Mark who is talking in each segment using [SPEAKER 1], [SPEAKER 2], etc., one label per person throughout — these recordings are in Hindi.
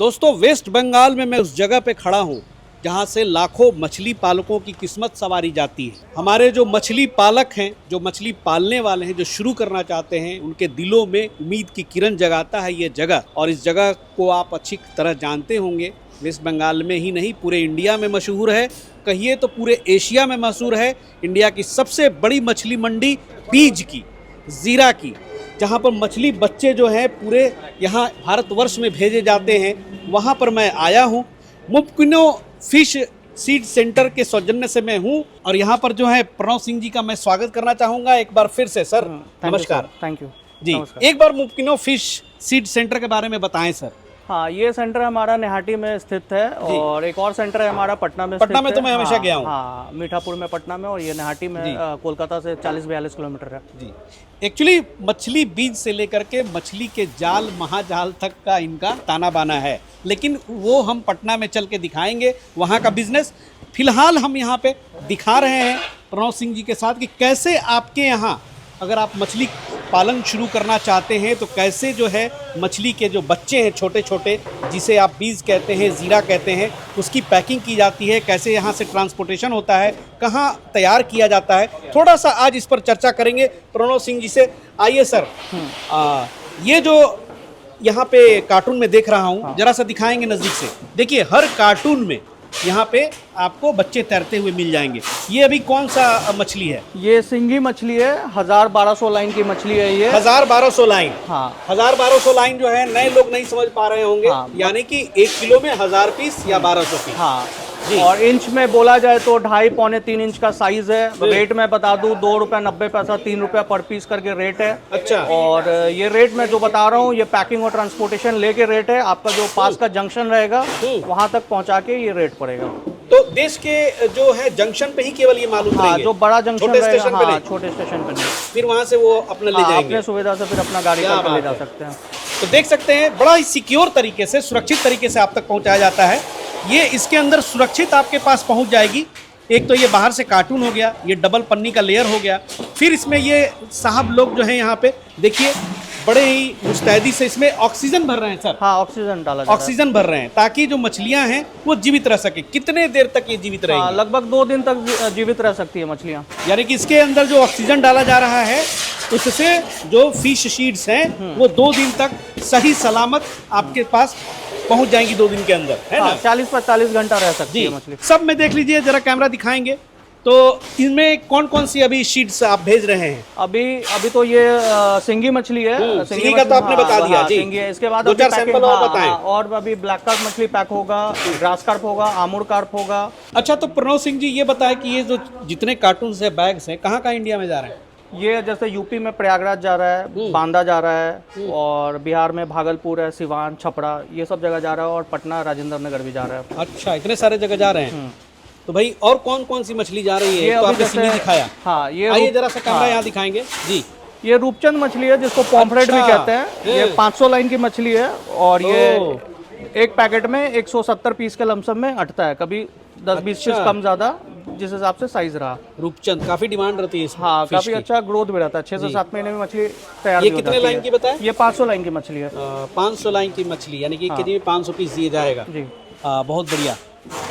[SPEAKER 1] दोस्तों, वेस्ट बंगाल में मैं उस जगह पे खड़ा हूँ जहाँ से लाखों मछली पालकों की किस्मत संवारी जाती है। हमारे जो मछली पालक हैं, जो मछली पालने वाले हैं, जो शुरू करना चाहते हैं, उनके दिलों में उम्मीद की किरण जगाता है ये जगह। और इस जगह को आप अच्छी तरह जानते होंगे, वेस्ट बंगाल में ही नहीं पूरे इंडिया में मशहूर है, कहिए तो पूरे एशिया में मशहूर है। इंडिया की सबसे बड़ी मछली मंडी बीज की, जीरा की, जहाँ पर मछली बच्चे जो हैं पूरे यहाँ भारतवर्ष में भेजे जाते हैं, वहाँ पर मैं आया हूँ। मुमकिनो फिश सीड सेंटर के सौजन्य से मैं हूँ और यहाँ पर जो है प्रणव सिंह जी का मैं स्वागत करना चाहूँगा एक बार फिर से। सर नमस्कार।
[SPEAKER 2] थैंक यू
[SPEAKER 1] जी,
[SPEAKER 2] नमस्कार।
[SPEAKER 1] एक बार मुमकिनो फिश सीड सेंटर के बारे में बताएं सर।
[SPEAKER 2] हाँ, ये सेंटर हमारा निहाटी में स्थित है और एक और सेंटर है हमारा पटना में स्थित
[SPEAKER 1] पटना में
[SPEAKER 2] है।
[SPEAKER 1] तो मैं हमेशा गया हूँ।
[SPEAKER 2] हाँ, मीठापुर में पटना में, और ये निहाटी में कोलकाता से 40-42 किलोमीटर है।
[SPEAKER 1] जी, एक्चुअली मछली बीज से लेकर के मछली के जाल महाजाल तक का इनका ताना बाना है, लेकिन वो हम पटना में चल के दिखाएंगे वहाँ का बिजनेस। फिलहाल हम यहाँ पे दिखा रहे हैं प्रणव सिंह जी के साथ कि कैसे आपके यहाँ अगर आप मछली पालन शुरू करना चाहते हैं तो कैसे जो है मछली के जो बच्चे हैं छोटे छोटे, जिसे आप बीज कहते हैं, जीरा कहते हैं, उसकी पैकिंग की जाती है, कैसे यहाँ से ट्रांसपोर्टेशन होता है, कहाँ तैयार किया जाता है, थोड़ा सा आज इस पर चर्चा करेंगे प्रणव सिंह जी से। आइए सर, ये जो यहाँ पे कार्टून में देख रहा हूँ, जरा सा दिखाएंगे नज़दीक से। देखिए, हर कार्टून में यहाँ पे आपको बच्चे तैरते हुए मिल जाएंगे। ये अभी कौन सा मछली है?
[SPEAKER 2] ये सिंगी मछली है, 1000-1200 लाइन की मछली है ये।
[SPEAKER 1] 1000-1200 लाइन।
[SPEAKER 2] हाँ,
[SPEAKER 1] 1000-1200 लाइन जो है नए लोग नहीं समझ पा रहे होंगे।
[SPEAKER 2] हाँ,
[SPEAKER 1] यानी कि 1 किलो में 1000 पीस या 1200 पीस।
[SPEAKER 2] हाँ
[SPEAKER 1] जी।
[SPEAKER 2] और इंच में बोला जाए तो 2.5-3 इंच का साइज है। रेट मैं बता दूं, ₹2.90, ₹3 पर पीस करके रेट है।
[SPEAKER 1] अच्छा।
[SPEAKER 2] और ये रेट मैं जो बता रहा हूँ, ये पैकिंग और ट्रांसपोर्टेशन लेके रेट है। आपका जो पास का जंक्शन रहेगा वहाँ तक पहुँचा के ये रेट पड़ेगा।
[SPEAKER 1] तो देश के जो है जंक्शन पे ही केवल ये मालूम
[SPEAKER 2] हाँ,
[SPEAKER 1] रहेंगे?
[SPEAKER 2] जो बड़ा जंक्शन
[SPEAKER 1] छोटे
[SPEAKER 2] रहेगा,
[SPEAKER 1] स्टेशन पे
[SPEAKER 2] हाँ,
[SPEAKER 1] नहीं?
[SPEAKER 2] छोटे स्टेशन पे नहीं।
[SPEAKER 1] फिर वहाँ से वो अपने ले
[SPEAKER 2] हाँ,
[SPEAKER 1] जाएंगे
[SPEAKER 2] अपने सुविधा से फिर अपना गाड़ी
[SPEAKER 1] क्या
[SPEAKER 2] करके ले
[SPEAKER 1] बात
[SPEAKER 2] जा
[SPEAKER 1] है।
[SPEAKER 2] सकते हैं।
[SPEAKER 1] तो देख सकते हैं बड़ा ही सिक्योर तरीके से, सुरक्षित तरीके से आप तक पहुंचाया जाता है। ये इसके अंदर सुरक्षित आपके पास पहुंच जाएगी। एक तो ये बाहर से कार्टून हो गया, ये डबल पन्नी का लेयर हो गया, फिर इसमें ये साहब लोग जो हैं यहाँ पे देखिए बड़े ही मुस्तैदी से इसमें ऑक्सीजन भर रहे हैं सर।
[SPEAKER 2] हाँ, ऑक्सीजन डाला जाता है।
[SPEAKER 1] ऑक्सीजन भर रहे हैं ताकि जो मछलियां हैं वो जीवित रह सके। कितने देर तक ये जीवित
[SPEAKER 2] हाँ,
[SPEAKER 1] रहेंगी?
[SPEAKER 2] लगभग 2 दिन तक जीवित रह सकती है मछलियाँ।
[SPEAKER 1] यानी कि इसके अंदर जो ऑक्सीजन डाला जा रहा है उससे जो फिश शीड्स हैं वो 2 दिन तक सही सलामत आपके पास पहुंच जाएंगी, 2 दिन के अंदर, है ना?
[SPEAKER 2] 40-45 घंटा रह सकती
[SPEAKER 1] जी,
[SPEAKER 2] है मछली।
[SPEAKER 1] सब में देख लीजिए, जरा कैमरा दिखाएंगे तो इनमें कौन कौन सी अभी शीट्स आप भेज रहे हैं?
[SPEAKER 2] अभी तो ये सिंगी मछली है।
[SPEAKER 1] सिंगी का तो आपने बता दिया।
[SPEAKER 2] हाँ,
[SPEAKER 1] जी,
[SPEAKER 2] सिंगी है। इसके बाद
[SPEAKER 1] 2-4 सैंपल और बताएं।
[SPEAKER 2] और अभी ब्लैक कार्प मछली पैक होगा, ग्रास कार्प होगा, आमूर कार्प होगा।
[SPEAKER 1] अच्छा, तो प्रणव सिंह जी ये बताएं कि ये जो जितने कार्टून है, बैग्स हैं, कहाँ कहाँ इंडिया में जा रहे हैं?
[SPEAKER 2] ये जैसे यूपी में प्रयागराज जा रहा है, बांदा जा रहा है, और बिहार में भागलपुर है, सिवान, छपरा, ये सब जगह जा रहा है, और पटना, राजेंद्र नगर भी जा रहा है।
[SPEAKER 1] अच्छा, इतने सारे जगह जा रहे हैं। तो भाई और कौन कौन सी मछली जा रही है?
[SPEAKER 2] ये
[SPEAKER 1] तो
[SPEAKER 2] अभी
[SPEAKER 1] आपने सिंगी
[SPEAKER 2] जैसे-
[SPEAKER 1] दिखाया।
[SPEAKER 2] हाँ, ये
[SPEAKER 1] आइए जरा सा कैमरा
[SPEAKER 2] हाँ,
[SPEAKER 1] यहाँ दिखाएंगे। जी,
[SPEAKER 2] ये रूपचंद मछली है जिसको पॉम्फ्रेट भी
[SPEAKER 1] अच्छा,
[SPEAKER 2] कहते हैं। ये 500 लाइन की मछली है और ये एक पैकेट में 170 पीस के लमसम में अटता है, कभी 10-20 पीस कम ज्यादा, जिस हिसाब से साइज रहा।
[SPEAKER 1] रूपचंद काफी डिमांड रहती है इस
[SPEAKER 2] हाँ,
[SPEAKER 1] फिश
[SPEAKER 2] काफी
[SPEAKER 1] की।
[SPEAKER 2] अच्छा ग्रोथ भी रहता है। 6 से 7 महीने में मछली तैयार
[SPEAKER 1] ये
[SPEAKER 2] भी हो
[SPEAKER 1] कितने
[SPEAKER 2] जाती
[SPEAKER 1] लाइन
[SPEAKER 2] है।
[SPEAKER 1] की बताएं?
[SPEAKER 2] ये 500 लाइन की मछली है।
[SPEAKER 1] 500 लाइन की मछली, यानी कि 1 केजी में 500 पीस दिए जाएगा।
[SPEAKER 2] जी।
[SPEAKER 1] बहुत बढ़िया।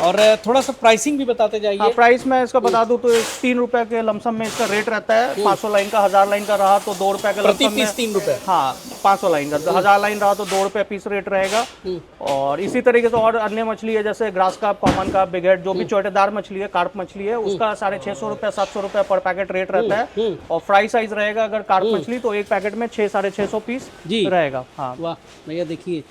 [SPEAKER 1] और थोड़ा सा प्राइसिंग भी बताते जाइए।
[SPEAKER 2] हाँ, प्राइस मैं इसका बता दूं तो ₹3 के लमसम में इसका रेट रहता है। 500 लाइन का, 1000 लाइन का रहा तो ₹2 के
[SPEAKER 1] प्रति
[SPEAKER 2] लमसम में।
[SPEAKER 1] पीस ₹3।
[SPEAKER 2] हाँ, 500 लाइन का, 1000 लाइन रहा तो ₹2 पीस रेट रहेगा। और इसी तरीके से और अन्य मछली है, जैसे ग्रास कार्प, कॉमन कार्प, बिगेट, जो भी चोटेदार मछली है, कार्प मछली है, उसका ₹650, ₹700 पर पैकेट रेट रहता है। और फ्राई साइज रहेगा अगर कार्प मछली तो एक पैकेट में 600-650 पीस
[SPEAKER 1] जी
[SPEAKER 2] रहेगा। हाँ,
[SPEAKER 1] वाह भैया, देखिए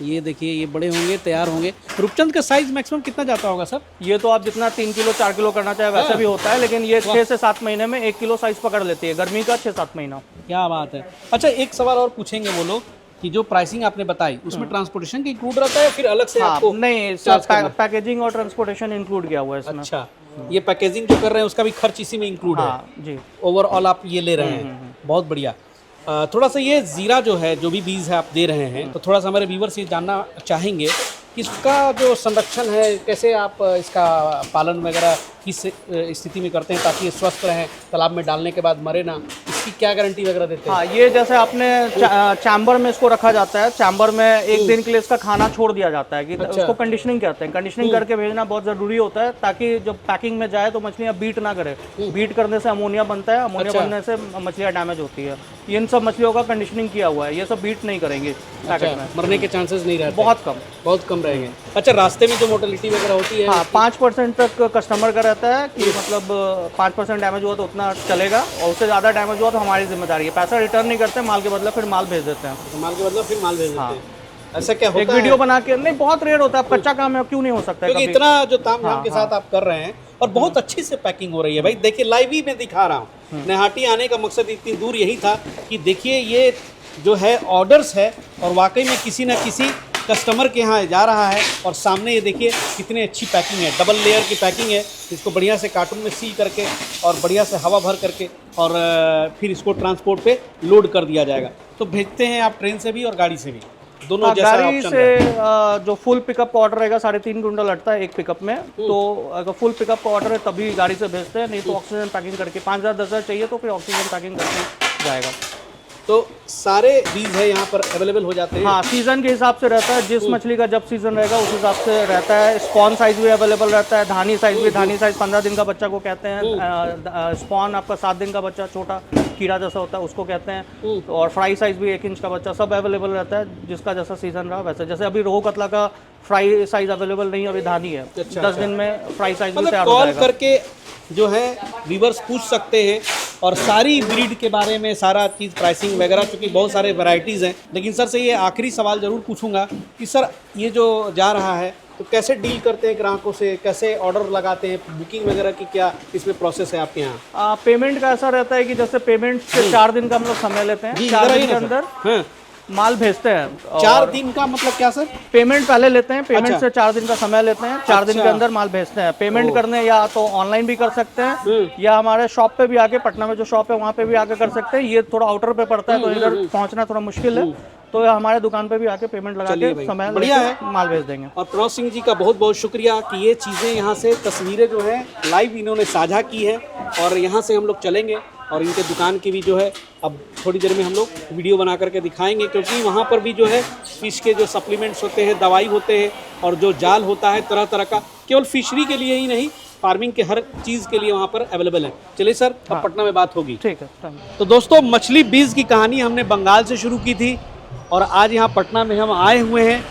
[SPEAKER 1] ये देखिए, ये बड़े होंगे, तैयार होंगे। रूपचंद का साइज मैक्सिमम कितना जाता होगा सर?
[SPEAKER 2] ये तो आप जितना 3 किलो 4 किलो करना चाहे वैसे भी होता है, लेकिन ये 6 से 7 महीने में 1 किलो साइज पकड़ लेती है, गर्मी का 6-7 महीना।
[SPEAKER 1] क्या बात है। अच्छा, एक सवाल और पूछेंगे वो लोग कि जो प्राइसिंग आपने बताई उसमें ट्रांसपोर्टेशन का इंक्लूड रहता है, फिर अलग से
[SPEAKER 2] हाँ,
[SPEAKER 1] आपको?
[SPEAKER 2] नहीं,
[SPEAKER 1] चार्ज करना है?
[SPEAKER 2] पैकेजिंग और ट्रांसपोर्टेशन इंक्लूड किया हुआ है इसमें।
[SPEAKER 1] अच्छा, ये पैकेजिंग जो कर रहे हैं उसका भी खर्च इसी में इंक्लूड है?
[SPEAKER 2] हाँ जी।
[SPEAKER 1] ओवरऑल आप ये ले रहे हैं, बहुत बढ़िया। थोड़ा सा ये जीरा जो है, जो भी बीज है आप दे रहे हैं, तो थोड़ा सा हमारे व्यूअर्स ये जानना चाहेंगे कि इसका जो संरक्षण है, कैसे आप इसका पालन वगैरह किस स्थिति में करते हैं ताकि ये स्वस्थ रहें, तालाब में डालने के बाद मरे ना, इस इसकी क्या गारंटी वगैरह देते हैं?
[SPEAKER 2] हाँ, ये जैसे आपने चैम्बर में इसको रखा जाता है, चैम्बर में एक दिन के लिए इसका खाना छोड़ दिया जाता है कि
[SPEAKER 1] अच्छा।
[SPEAKER 2] उसको कंडीशनिंग कहते हैं। कंडीशनिंग करके भेजना बहुत ज़रूरी होता है ताकि जब पैकिंग में जाए तो मछलियाँ बीट ना करे। बीट करने से अमोनिया बनता है, अमोनिया बनने से मछलियाँ डैमेज होती है। इन सब मछलियों का कंडीशनिंग किया हुआ है, ये सब बीट नहीं करेंगे पैकेट में।
[SPEAKER 1] मरने के चांसेस नहीं रहते?
[SPEAKER 2] बहुत कम
[SPEAKER 1] रहेंगे। अच्छा, रास्ते में जो मोर्टेलिटी वगैरह होती है?
[SPEAKER 2] हाँ, 5% तक कस्टमर का रहता है कि मतलब 5% डैमेज हुआ तो उतना चलेगा, और उससे ज़्यादा डैमेज हुआ तो हमारी जिम्मेदारी है। पैसा रिटर्न नहीं करते, माल के बदले फिर माल भेज देते हैं।
[SPEAKER 1] तो माल के बदले फिर माल भेज देते हैं। ऐसा क्या होता है?
[SPEAKER 2] एक वीडियो बना के, नहीं बहुत रेयर होता है, कच्चा काम है, क्यों नहीं हो सकता है?
[SPEAKER 1] क्योंकि इतना जो तामझाम के साथ आप कर रहे हैं और बहुत अच्छी से पैकिंग हो रही है भाई। देखिए, लाइव ही मैं दिखा रहा हूँ। नेहाटी आने का मकसद इतनी दूर यही था कि देखिए ये जो है ऑर्डर्स है और वाकई में किसी न किसी कस्टमर के यहाँ जा रहा है। और सामने ये देखिए कितनी अच्छी पैकिंग है, डबल लेयर की पैकिंग है। इसको बढ़िया से कार्टून में सील करके और बढ़िया से हवा भर करके और फिर इसको ट्रांसपोर्ट पे लोड कर दिया जाएगा। तो भेजते हैं आप ट्रेन से भी और गाड़ी से भी, दोनों जैसा
[SPEAKER 2] गाड़ी
[SPEAKER 1] ऑप्शन
[SPEAKER 2] से
[SPEAKER 1] है।
[SPEAKER 2] जो फुल पिकअप का ऑर्डर रहेगा 3.5 क्विंटल लगता है एक पिकअप में, तो अगर फुल पिकअप का ऑर्डर है तभी गाड़ी से भेजते हैं, नहीं तो ऑक्सीजन पैकिंग करके 5,000-10,000 चाहिए तो फिर ऑक्सीजन पैकिंग करके जाएगा।
[SPEAKER 1] तो सारे बीज है यहाँ पर अवेलेबल हो जाते हैं?
[SPEAKER 2] हाँ, सीजन के हिसाब से रहता है, जिस मछली का जब सीजन रहेगा उस हिसाब से रहता है। स्पॉन साइज भी अवेलेबल रहता है, धानी साइज भी। धानी साइज 15 दिन का बच्चा को कहते हैं। स्पॉन आपका 7 दिन का बच्चा, छोटा कीड़ा जैसा होता है, उसको कहते हैं। और फ्राई साइज भी 1 इंच का बच्चा, सब अवेलेबल रहता है, जिसका जैसा सीजन रहा वैसे। जैसे अभी रोहू कतला का फ्राई साइज अवेलेबल नहीं है, अभी धानी है। 10 दिन में फ्राई साइज भी तैयार हो
[SPEAKER 1] कॉल
[SPEAKER 2] जाएगा।
[SPEAKER 1] करके जो है व्यूअर्स पूछ सकते हैं और सारी ब्रीड के बारे में सारा चीज़, प्राइसिंग वगैरह, क्योंकि बहुत सारे वैरायटीज़ हैं। लेकिन सर से ये आखिरी सवाल ज़रूर पूछूंगा कि सर ये जो जा रहा है तो कैसे डील करते हैं ग्राहकों से, कैसे ऑर्डर लगाते हैं, बुकिंग वगैरह की क्या इसमें प्रोसेस है आपके यहाँ?
[SPEAKER 2] पेमेंट का ऐसा रहता है कि जैसे पेमेंट से 4 दिन का हम लोग समय लेते हैं। 4 दिन के अंदर माल भेजते हैं।
[SPEAKER 1] 4 दिन का मतलब क्या सर?
[SPEAKER 2] पेमेंट पहले लेते हैं, पेमेंट
[SPEAKER 1] अच्छा।
[SPEAKER 2] से 4 दिन का समय लेते हैं। 4 दिन के अंदर माल भेजते हैं। पेमेंट करने या तो ऑनलाइन भी कर सकते हैं या हमारे शॉप पे भी आके, पटना में जो शॉप है वहाँ पे भी आके कर सकते हैं। ये थोड़ा आउटर पे पड़ता है तो इधर पहुँचना थोड़ा मुश्किल है, तो हमारे दुकान पे भी आके पेमेंट लगा के समय
[SPEAKER 1] बढ़िया है,
[SPEAKER 2] माल भेज देंगे।
[SPEAKER 1] और प्रणव सिंह जी का बहुत बहुत शुक्रिया कि ये चीज़ें यहाँ से, तस्वीरें जो है लाइव इन्होंने साझा की है। और यहाँ से हम लोग चलेंगे और इनके दुकान की भी जो है अब थोड़ी देर में हम लोग वीडियो बना करके दिखाएंगे, क्योंकि वहाँ पर भी जो है फिश के जो सप्लीमेंट्स होते हैं, दवाई होते हैं और जो जाल होता है तरह तरह का, केवल फिशरी के लिए ही नहीं, फार्मिंग के हर चीज़ के लिए वहाँ पर अवेलेबल है। चलिए सर, अब पटना में बात होगी।
[SPEAKER 2] ठीक है।
[SPEAKER 1] तो दोस्तों, मछली बीज की कहानी हमने बंगाल से शुरू की थी और आज यहाँ पटना में हम आए हुए हैं,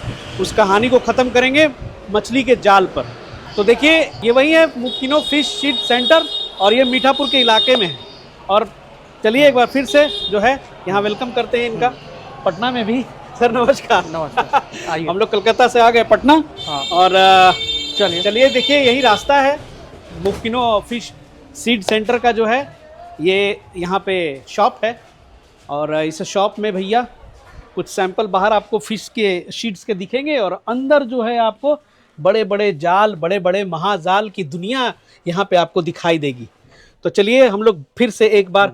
[SPEAKER 1] उस कहानी को ख़त्म करेंगे मछली के जाल पर। तो देखिए, ये वही है मुक्किनो फिश सीड सेंटर और ये मीठापुर के इलाके में है। और चलिए एक बार फिर से जो है यहाँ वेलकम करते हैं इनका, पटना में भी। सर नमस्कार।
[SPEAKER 2] नमस्कार।
[SPEAKER 1] हम लोग कलकत्ता से आ गए पटना।
[SPEAKER 2] हाँ।
[SPEAKER 1] और
[SPEAKER 2] चलिए
[SPEAKER 1] देखिए यही रास्ता है मुक्किनो फिश सीड सेंटर का, जो है ये यहाँ पे शॉप है। और इस शॉप में भैया कुछ सैंपल बाहर आपको फिश के शीट्स के दिखेंगे और अंदर जो है आपको बड़े बड़े जाल, बड़े बड़े महाजाल की दुनिया यहाँ पे आपको दिखाई देगी। तो चलिए हम लोग फिर से एक बार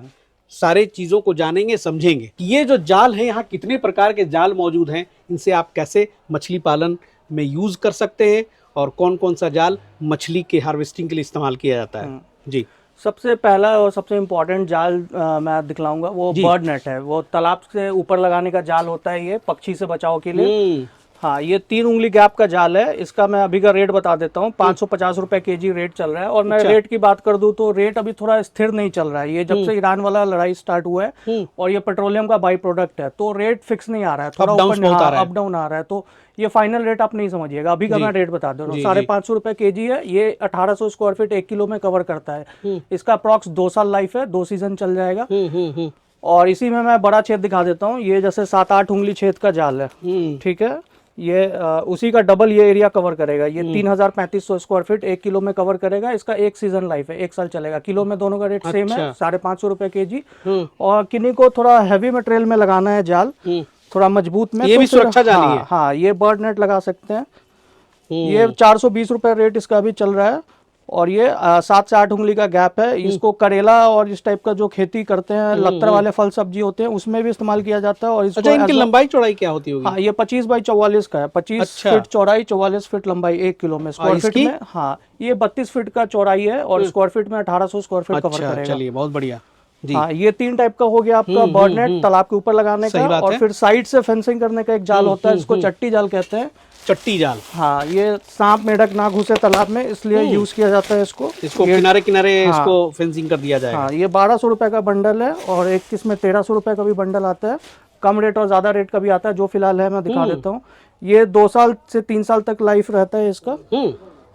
[SPEAKER 1] सारे चीज़ों को जानेंगे, समझेंगे कि ये जो जाल है, यहाँ कितने प्रकार के जाल मौजूद हैं, इनसे आप कैसे मछली पालन में यूज़ कर सकते हैं और कौन कौन सा जाल मछली के हार्वेस्टिंग के लिए इस्तेमाल किया जाता है। जी,
[SPEAKER 2] सबसे पहला और सबसे इम्पोर्टेंट जाल मैं दिखलाऊंगा, वो बर्ड नेट है। वो तालाब से ऊपर लगाने का जाल होता है, ये पक्षी से बचाव के लिए। हाँ, ये 3 उंगली गैप का जाल है। इसका मैं अभी का रेट बता देता हूँ। 550 रुपए केजी रेट चल रहा है। और मैं रेट की बात कर दूं तो रेट अभी थोड़ा स्थिर नहीं चल रहा है। ये जब से ईरान वाला लड़ाई स्टार्ट हुआ है और ये पेट्रोलियम का बाई प्रोडक्ट है, तो रेट फिक्स नहीं आ रहा है, थोड़ा ऊपर अप डाउन आ रहा है। तो ये फाइनल रेट आप नहीं समझिएगा, अभी का मैं रेट बता दे रहा हूँ। 550 रुपए केजी है। ये 1800 स्क्वायर फीट 1 किलो में कवर करता है। इसका अप्रॉक्स 2 साल लाइफ है, 2 सीजन चल जाएगा। और इसी में मैं बड़ा छेद दिखा देता हूँ। ये जैसे 7-8 उंगली छेद का जाल है, ठीक है। ये उसी का डबल ये एरिया कवर करेगा। ये 3500 स्क्वायर फीट 1 किलो में कवर करेगा। इसका 1 सीजन लाइफ है, 1 साल चलेगा। किलो में दोनों का रेट सेम है, 550 रुपए केजी। और किन्हीं को थोड़ा हैवी मटेरियल में लगाना है जाल, थोड़ा मजबूत में,
[SPEAKER 1] ये
[SPEAKER 2] तो
[SPEAKER 1] भी सुरक्षा जाल है।
[SPEAKER 2] हाँ, ये बर्ड नेट लगा सकते हैं। ये 420 रुपए रेट इसका भी चल रहा है। और ये 7 से 8 उंगली का गैप है। इसको करेला और इस टाइप का जो खेती करते हैं, लत्तर वाले फल सब्जी होते हैं, उसमें भी इस्तेमाल किया जाता है। और इसको
[SPEAKER 1] अच्छा, इनकी लंबाई चौड़ाई क्या होती होगी?
[SPEAKER 2] हाँ, ये 25 बाई 44 का है। 25 फीट चौड़ाई, 44 फीट लंबाई 1 किलो में। स्क्वायर फीट में हाँ, ये 32 फीट का चौड़ाई है और स्क्वायर फीट में 1800 स्क्वायर फीट कवर करेगा।
[SPEAKER 1] चलिए, बहुत बढ़िया। जी।
[SPEAKER 2] हाँ, ये 3 टाइप का हो गया आपका बर्ड नेट, तालाब के ऊपर लगाने
[SPEAKER 1] सही
[SPEAKER 2] का,
[SPEAKER 1] बात
[SPEAKER 2] और
[SPEAKER 1] है।
[SPEAKER 2] फिर साइड से फेंसिंग करने का एक जाल होता है, इसको चट्टी जाल कहते हैं।
[SPEAKER 1] चट्टी जाल,
[SPEAKER 2] हाँ, ये सांप मेढक ना घुसे तालाब में, इसलिए यूज किया जाता है इसको।
[SPEAKER 1] इसको
[SPEAKER 2] ये
[SPEAKER 1] किनारे किनारे
[SPEAKER 2] हाँ।
[SPEAKER 1] इसको फेंसिंग कर दिया जाएगा।
[SPEAKER 2] हाँ, ये 1200 रुपए का बंडल है, और एक इसमें 1300 रुपए का भी बंडल आता है। कम रेट और ज्यादा रेट का भी आता है, जो फिलहाल है मैं दिखा देता हूँ। ये 2 साल से 3 साल तक लाइफ रहता है इसका।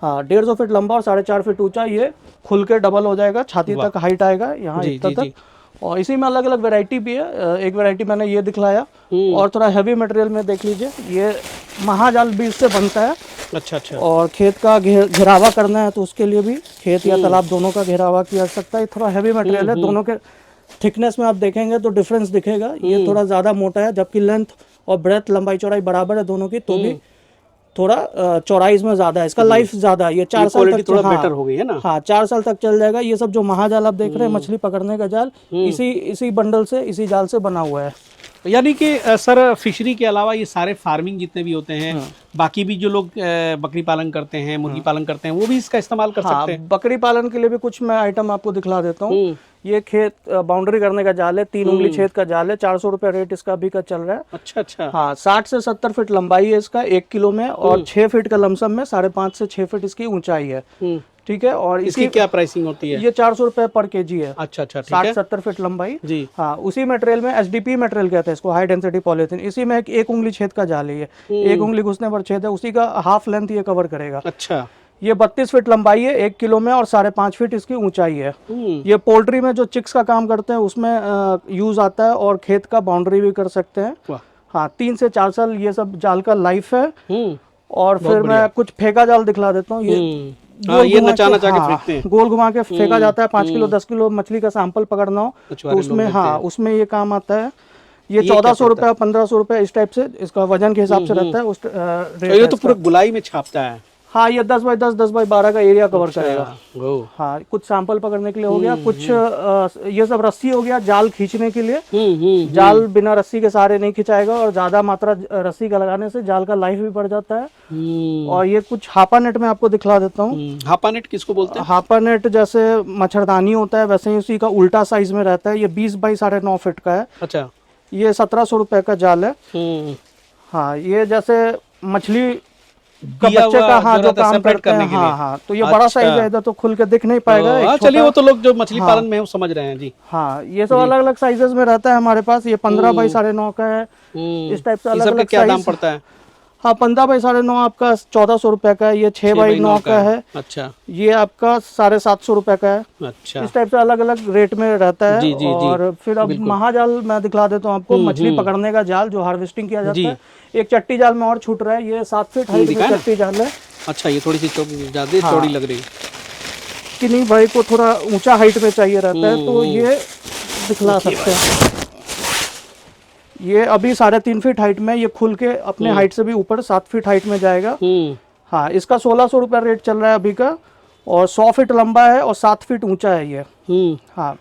[SPEAKER 2] हाँ, 150 फीट लंबा और 4.5 फीट ऊंचा, ये खुल के डबल हो जाएगा, छाती तक हाइट आएगा यहाँ इतना तक। और इसी में अलग अलग वैरायटी भी है। एक वैरायटी मैंने ये दिखलाया, और थोड़ा हैवी मटेरियल में देख लीजिए, ये महाजाल बीज से बनता है।
[SPEAKER 1] अच्छा अच्छा।
[SPEAKER 2] और खेत का घेरावा करना है तो उसके लिए भी, खेत या तालाब दोनों का घेरावा किया जा सकता है। थोड़ा हैवी मटेरियल है, दोनों के थिकनेस में आप देखेंगे तो डिफरेंस दिखेगा। ये थोड़ा ज़्यादा मोटा है, जबकि लेंथ और ब्रेथ, लंबाई चौड़ाई बराबर है दोनों की, तो भी थोड़ा चौड़ाई इसमें ज़्यादा है, इसका लाइफ ज़्यादा है। ये 4 साल तक
[SPEAKER 1] थोड़ा बेटर हो गई है ना।
[SPEAKER 2] हाँ, 4 साल तक चल जाएगा। ये सब जो महाजाल आप देख रहे हैं, मछली पकड़ने का जाल, इसी बंडल से, इसी जाल से बना हुआ है।
[SPEAKER 1] यानी कि सर, फिशरी के अलावा ये सारे फार्मिंग जितने भी होते हैं, बाकी भी जो लोग बकरी पालन करते हैं, मुर्गी पालन करते हैं, वो भी इसका इस्तेमाल कर सकते हैं।
[SPEAKER 2] बकरी पालन के लिए भी कुछ मैं आइटम आपको दिखला देता हूँ। ये खेत बाउंड्री करने का जाल है, 3 उंगली छेद का जाल है, 400 रुपए रेट इसका अभी का चल रहा है।
[SPEAKER 1] अच्छा अच्छा।
[SPEAKER 2] हाँ, 60 से 70 फीट लंबाई है इसका 1 किलो में, और 6 फीट का लमसम में 5.5 से 6 फीट इसकी ऊंचाई है। ठीक है। और
[SPEAKER 1] इसकी क्या प्राइसिंग होती है?
[SPEAKER 2] ये 400 रुपए पर केजी है।
[SPEAKER 1] अच्छा अच्छा, ठीक है।
[SPEAKER 2] 60-70 फीट लंबाई
[SPEAKER 1] जी।
[SPEAKER 2] हाँ, उसी मटेरियल में एचडीपी मटेरियल कहते हैं इसको, हाई डेंसिटी पॉलीथीन। इसी में एक उंगली छेद का जाल है, ये 1 उंगली घुसने पर छेद है, उसी का हाफ लेंथ ये कवर करेगा।
[SPEAKER 1] अच्छा।
[SPEAKER 2] ये 32 फीट लंबाई है 1 किलो में, और 5.5 फीट इसकी ऊंचाई है। ये पोल्ट्री में जो चिक्स का काम करते हैं उसमें यूज आता है, और खेत का बाउंड्री भी कर सकते हैं। हाँ, 3 से 4 साल ये सब जाल का लाइफ है। और फिर मैं कुछ फेंका जाल दिखला देता हूँ।
[SPEAKER 1] ये नचा नचा के फेंकते हैं,
[SPEAKER 2] गोल घुमा के फेंका जाता है। 5 किलो 10 किलो मछली का सैंपल पकड़ना हो तो उसमें, हाँ, उसमें ये काम आता है। ये 1400 रुपए 1500 रुपए इस टाइप से इसका वजन के हिसाब से रहता है। उस
[SPEAKER 1] ये तो पूरा गुलाई में छापता है।
[SPEAKER 2] हाँ, ये 10 बाई 10 10 बाई 12 का एरिया कवर करेगा। हाँ, कुछ सैंपल पकड़ने के लिए हो गया, कुछ ये सब रस्सी हो गया जाल खींचने के लिए। जाल बिना रस्सी के सहारे नहीं खिंचाएगा, और ज्यादा मात्रा रस्सी का लगाने से जाल का लाइफ भी बढ़ जाता है। और ये कुछ हापा नेट में आपको दिखला देता हूँ।
[SPEAKER 1] हापा नेट किसको बोलते हैं?
[SPEAKER 2] हापा नेट जैसे मच्छरदानी होता है, वैसे ही उसी का उल्टा साइज में रहता है। ये 20 बाई 9.5 फीट का है।
[SPEAKER 1] अच्छा।
[SPEAKER 2] ये 1700 रुपए का जाल है। हाँ, ये जैसे मछली का बच्चे का, हाँ, जो काम करते हैं, हाँ हाँ, तो ये बड़ा साइज है, इधर तो खुल के दिख नहीं पाएगा।
[SPEAKER 1] चलिए, वो तो लोग जो मछली पालन में समझ रहे हैं जी।
[SPEAKER 2] हाँ, ये सब अलग अलग साइजेस में रहता है हमारे पास। ये 15 बाई 9.5 का है, इस टाइप से अलग अलग।
[SPEAKER 1] क्या दाम पड़ता है?
[SPEAKER 2] हाँ, 15 बाई 9.5 आपका 1400 रुपए का है। ये 6 बाई 9 का है।
[SPEAKER 3] अच्छा।
[SPEAKER 2] ये आपका 750 रुपए का है।
[SPEAKER 3] अच्छा।
[SPEAKER 2] इस टाइप से अलग अलग रेट में रहता है।
[SPEAKER 1] जी, जी,
[SPEAKER 2] और फिर अब महाजाल मैं दिखला देता हूँ आपको। मछली पकड़ने का जाल जो हार्वेस्टिंग किया जाता है। एक चट्टी जाल में और छूट रहा है, ये 7 फीट हाइट में चट्टी जाल है।
[SPEAKER 1] अच्छा, ये थोड़ी सी ज्यादा चौड़ी लग रही है
[SPEAKER 2] कि नहीं भाई को थोड़ा ऊंचा हाइट में चाहिए रहता है, तो ये दिखला सकते हैं। ये अभी 3.5 फीट हाइट में, ये खुल के अपने हाइट से भी ऊपर 7 फीट हाइट में जाएगा। हाँ, इसका 1600 रुपया रेट चल रहा है अभी का, और 100 फीट लंबा है और 7 फीट ऊंचा है ये। हाँ,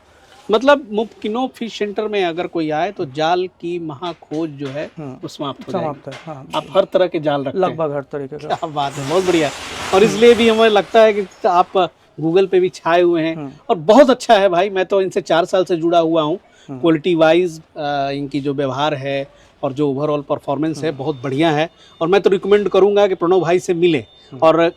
[SPEAKER 2] मतलब
[SPEAKER 1] मुमकिनो फिश सेंटर में अगर कोई आए तो जाल की महाखोज जो है वो समाप्त हो जाएगी।
[SPEAKER 2] हाँ,
[SPEAKER 1] आप हर तरह के जाल रखते हैं?
[SPEAKER 2] लगभग हर तरीके का।
[SPEAKER 1] क्या बात है, बहुत बढ़िया। और इसलिए भी हमें लगता है कि आप गूगल पे भी छाए हुए हैं, और बहुत अच्छा है भाई। मैं तो इनसे 4 साल से जुड़ा हुआ हूँ। क्वालिटी वाइज इनकी जो व्यवहार है और जो ओवरऑल परफॉर्मेंस है बहुत बढ़िया है। और मैं तो रिकमेंड करूंगा कि प्रणव भाई से मिले, और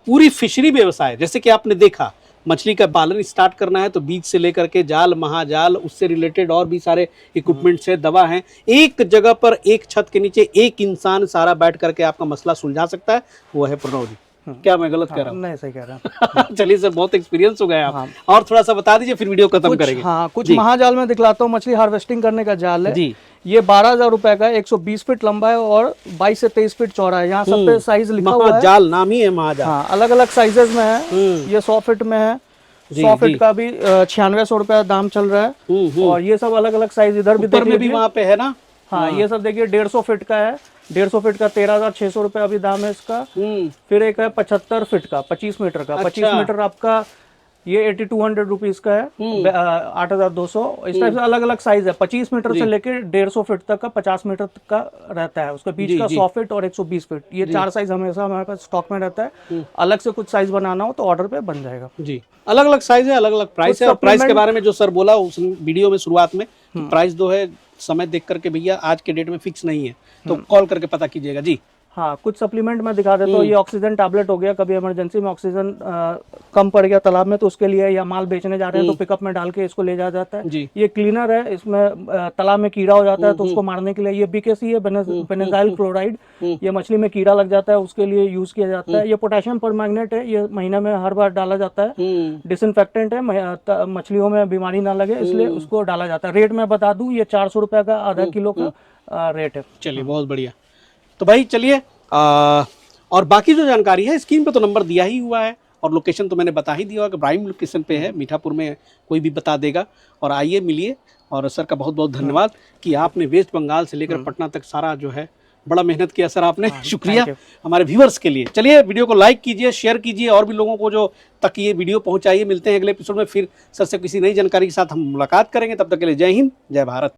[SPEAKER 1] पूरी फिशरी व्यवसाय, जैसे कि आपने देखा, मछली का पालन स्टार्ट करना है तो बीज से लेकर के जाल, महाजाल, उससे रिलेटेड और भी सारे इक्विपमेंट्स है, दवा है, एक जगह पर एक छत के नीचे एक इंसान सारा बैठ करके आपका मसला सुलझा सकता है, वो है प्रणव जी। क्या मैं गलत कह रहा हूँ?
[SPEAKER 2] नहीं, सही कह रहा हूँ।
[SPEAKER 1] चलिए सर, बहुत एक्सपीरियंस हो गया आप। और थोड़ा सा बता दीजिए, फिर वीडियो खत्म करेंगे।
[SPEAKER 2] हाँ, कुछ महाजाल में दिखलाता हूँ। मछली हार्वेस्टिंग करने का जाल है
[SPEAKER 1] जी।
[SPEAKER 2] ये 12,000 रुपए का है, 120 फीट लंबा है और 22 से 23 फीट चौड़ा है। यहाँ सब पे साइज लिखा हुआ है।
[SPEAKER 1] जाल नाम ही है महाजाल।
[SPEAKER 2] हाँ, अलग अलग साइजेस में है। ये 100 फीट में है, 100 फीट का भी 9600 रुपया दाम चल रहा है। और ये सब अलग अलग साइज इधर भी
[SPEAKER 1] ऊपर में भी वहाँ पे है ना।
[SPEAKER 2] हाँ, ये सब देखिए 150 फीट का है। 150 फीट का 13,600 रुपये अभी दाम है इसका। फिर एक है 75 फीट का, 25 मीटर का। 25 मीटर आपका ये 8200 रुपीज का है, 8200। इस टाइप से अलग अलग साइज है, 25 मीटर से लेकर 150 फीट तक का, 50 मीटर तक का रहता है। उसके बीच का 100 फीट और 120 फीट, ये 4 साइज हमेशा हमारे पास स्टॉक में रहता है। अलग से कुछ साइज बनाना हो तो ऑर्डर पे बन जाएगा
[SPEAKER 1] जी। अलग अलग साइज है, अलग अलग प्राइस है। और प्राइस के बारे में जो सर बोला उस वीडियो में शुरुआत में, प्राइस जो है समय देख करके भैया आज के डेट में फिक्स नहीं है, तो कॉल करके पता कीजिएगा जी।
[SPEAKER 2] हाँ, कुछ सप्लीमेंट मैं दिखा देता हूँ। ये ऑक्सीजन टैबलेट हो गया, कभी इमरजेंसी में ऑक्सीजन कम पड़ गया तालाब में तो उसके लिए, या माल बेचने जा रहे हैं तो पिकअप में डाल के इसको ले जाया जाता है
[SPEAKER 1] जी।
[SPEAKER 2] ये क्लीनर है, इसमें तालाब में कीड़ा हो जाता है तो उसको मारने के लिए। ये बीकेसी है, बेनेजाइल क्लोराइड, ये मछली में कीड़ा लग जाता है उसके लिए यूज किया जाता है। ये पोटेशियम परमैंगनेट है, ये महीने में हर बार डाला जाता है। डिसइंफेक्टेंट है, मछलियों में बीमारी ना लगे इसलिए उसको डाला जाता है। रेट मैं बता दूं, ये 400 रुपए का आधा किलो का रेट है।
[SPEAKER 1] चलिए, बहुत बढ़िया। तो भाई चलिए, और बाकी जो जानकारी है स्क्रीन पे तो नंबर दिया ही हुआ है, और लोकेशन तो मैंने बता ही दिया कि प्राइम लोकेशन पे है, मीठापुर में कोई भी बता देगा। और आइए, मिलिए। और सर का बहुत बहुत धन्यवाद कि आपने वेस्ट बंगाल से लेकर पटना तक सारा जो है बड़ा मेहनत किया सर आपने। शुक्रिया हमारे व्यूअर्स के लिए। चलिए, वीडियो को लाइक कीजिए, शेयर कीजिए, और भी लोगों को जो तक ये वीडियो पहुंचाइए। मिलते हैं अगले एपिसोड में, फिर सर से किसी नई जानकारी के साथ हम मुलाकात करेंगे। तब तक के लिए जय हिंद, जय भारत।